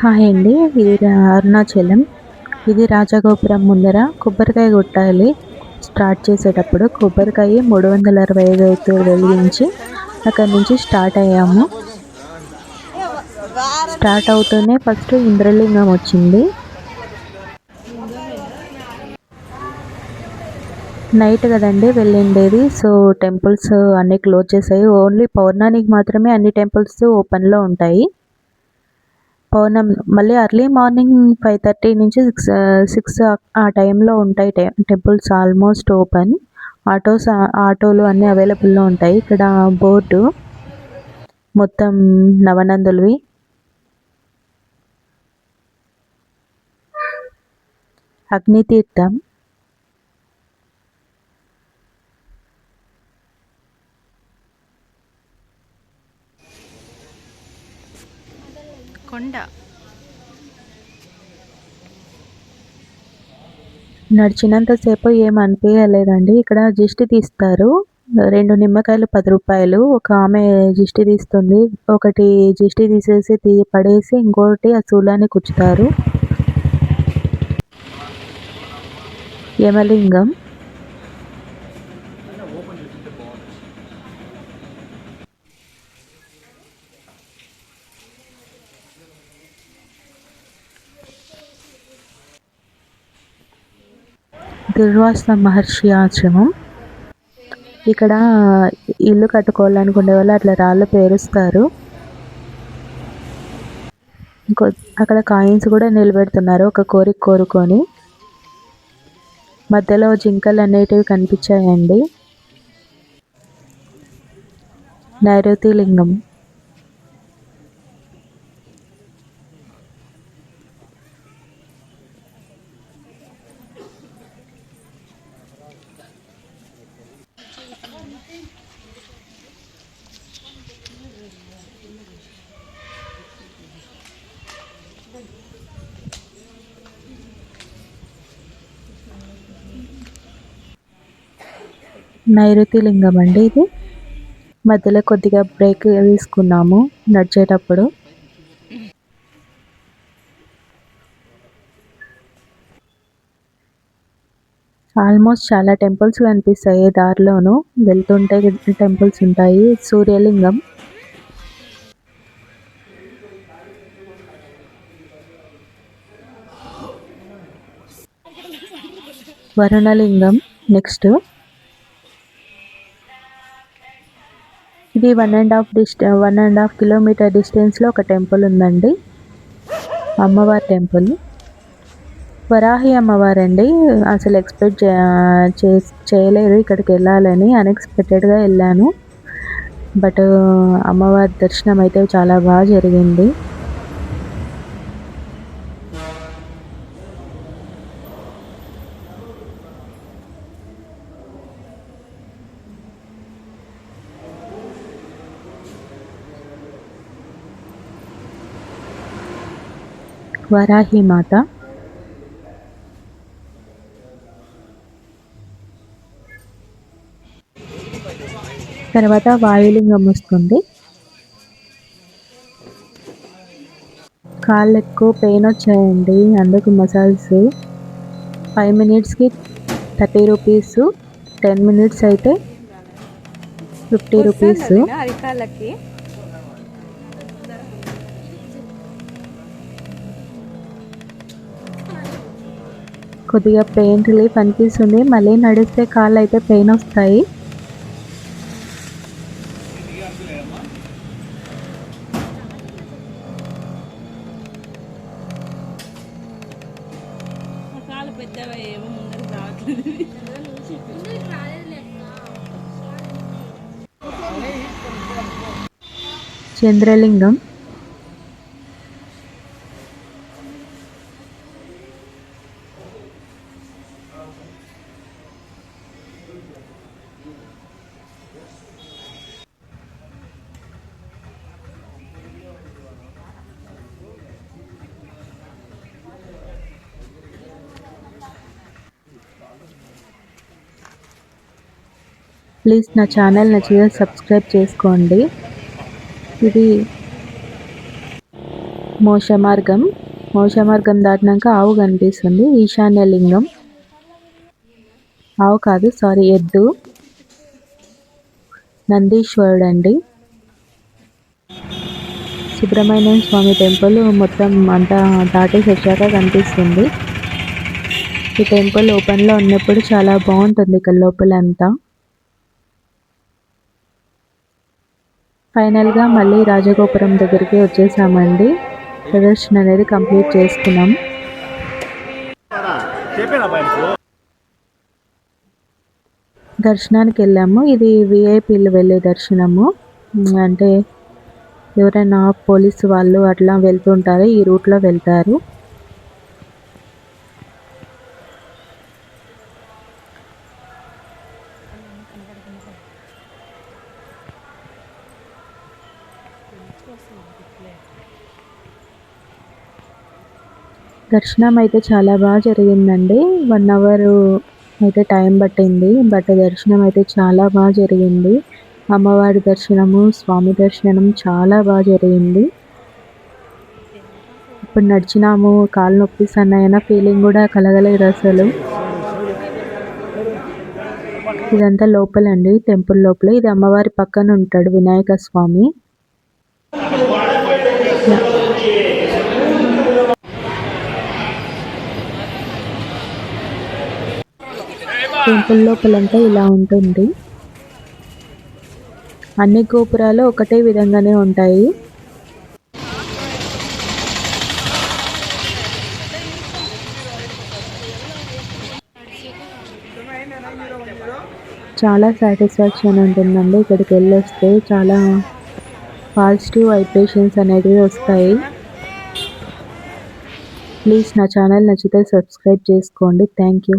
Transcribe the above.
Hi అండి. ఇది అరుణాచలం. ఇది రాజగోపురం ముందర కొబ్బరికాయ కొట్టాలి. స్టార్ట్ చేసేటప్పుడు కొబ్బరికాయ 365 ఒత్తులు వెలిగించి అక్కడి నుంచి స్టార్ట్ అయ్యాము. స్టార్ట్ అవుతూనే ఫస్ట్ ఇంద్రలింగం వచ్చింది. నైట్ కదండి వెళ్ళిండేది. సో టెంపుల్స్ అన్నీ క్లోజ్ చేసాయి. ఓన్లీ పౌర్ణానికి మాత్రమే అన్ని టెంపుల్స్ ఓపెన్లో ఉంటాయి. పౌర్ణమి మళ్ళీ ఎర్లీ మార్నింగ్ 5:30 నుంచి 6 ఆ టైంలో ఉంటాయి టెంపుల్స్ ఆల్మోస్ట్ ఓపెన్. ఆటోలు అన్నీ అవైలబుల్లో ఉంటాయి. ఇక్కడ బోర్డు మొత్తం నవనందులవి. అగ్నితీర్థం, కొండ నడిచినంతసేపు ఏం అనిపించలేదండి. ఇక్కడ దిష్టి తీస్తారు. 2 నిమ్మకాయలు 10 రూపాయలు. ఒక ఆమె దిష్టి తీస్తుంది. ఒకటి దిష్టి తీసేసి పడేసి ఇంకోటి ఆ శూలాన్ని కుచ్చుతారు. యమలింగం, దుర్వాస మహర్షి ఆశ్రమం. ఇక్కడ ఇల్లు కట్టుకోవాలనుకునే వాళ్ళు అట్లా రాళ్ళు పేరుస్తారు. అక్కడ కాయిన్స్ కూడా నిలబెడుతున్నారు ఒక కోరిక కోరుకొని. మధ్యలో జింకలు అనేటివి కనిపించాయండి. నైరుతి లింగం, నైరుతి లింగం అండి ఇది. మధ్యలో కొద్దిగా బ్రేక్ తీసుకున్నాము నడిచేటప్పుడు. ఆల్మోస్ట్ చాలా టెంపుల్స్ కనిపిస్తాయి దారిలోను. వెళ్తుంటే టెంపుల్స్ ఉంటాయి. సూర్యలింగం, వరుణలింగం. నెక్స్ట్ ఇది 1.5 కిలోమీటర్ డిస్టెన్స్లో ఒక టెంపుల్ ఉందండి. అమ్మవారి టెంపుల్, వరాహి అమ్మవారండి. అసలు ఎక్స్పెక్ట్ చేయలేదు ఇక్కడికి వెళ్ళాలని. అన్ఎక్స్పెక్టెడ్గా వెళ్ళాను. బట్ అమ్మవారి దర్శనం అయితే చాలా బాగా జరిగింది. వరాహి మాత, తర్వాత వాయులింగం వస్తుంది. కాళ్ళు ఎక్కువ పెయిన్ వచ్చాయండి, అందుకు మసాజ్. 5 మినిట్స్కి 30 రూపీస్, 10 మినిట్స్ అయితే 50 రూపీస్. కొద్దిగా పెయిన్ రిలీఫ్ అనిపిస్తుంది. మళ్ళీ నడిస్తే కాళ్ళు అయితే పెయిన్ వస్తాయి. చంద్రలింగం, ప్లీజ్ నా ఛానల్ నచ్చితే సబ్స్క్రైబ్ చేసుకోండి. ఇది మోక్ష మార్గం దాటినాక ఆవు కనిపిస్తుంది. ఈశాన్య లింగం, ఆవు కాదు సారీ ఎద్దు. నందీశ్వరుడు అండి. సుబ్రహ్మణ్యం స్వామి టెంపుల్ మొత్తం అంతా దాటేసి వచ్చాక కనిపిస్తుంది. ఈ టెంపుల్ ఓపెన్లో ఉన్నప్పుడు చాలా బాగుంటుంది ఇక్కడ లోపల అంతా. ఫైనల్గా మళ్ళీ రాజగోపురం దగ్గరికి వచ్చేసామండి. ప్రదర్శన అనేది కంప్లీట్ చేసుకున్నాం. దర్శనానికి వెళ్ళాము. ఇది విఐపీలు వెళ్ళే దర్శనము. అంటే ఎవరైనా పోలీసు వాళ్ళు అట్లా వెళ్తుంటారు, ఈ రూట్లో వెళ్తారు. దర్శనం అయితే చాలా బాగా జరిగిందండి. 1 అవర్ అయితే టైం పట్టింది. బట్ దర్శనం అయితే చాలా బాగా జరిగింది. అమ్మవారి దర్శనము, స్వామి దర్శనం చాలా బాగా జరిగింది. ఇప్పుడు నడిచినాము, కాళ్ళు నొప్పిస్తున్నాయన్న ఫీలింగ్ కూడా కలగలేదు అసలు. ఇదంతా లోపలండి, టెంపుల్ లోపల. ఇది అమ్మవారి పక్కన ఉంటాడు వినాయక స్వామి. టెంపుల్ లోపలంతా ఇలా ఉంటుంది. అన్ని గోపురాలు ఒకటే విధంగానే ఉంటాయి. చాలా సాటిస్ఫాక్షన్ ఉంటుందండి ఇక్కడికి వెళ్ళొస్తే. చాలా పాజిటివ్ వైబ్రేషన్స్ అనేవి వస్తాయి. ప్లీజ్ నా ఛానల్ నచ్చితే సబ్స్క్రైబ్ చేసుకోండి. Thank you.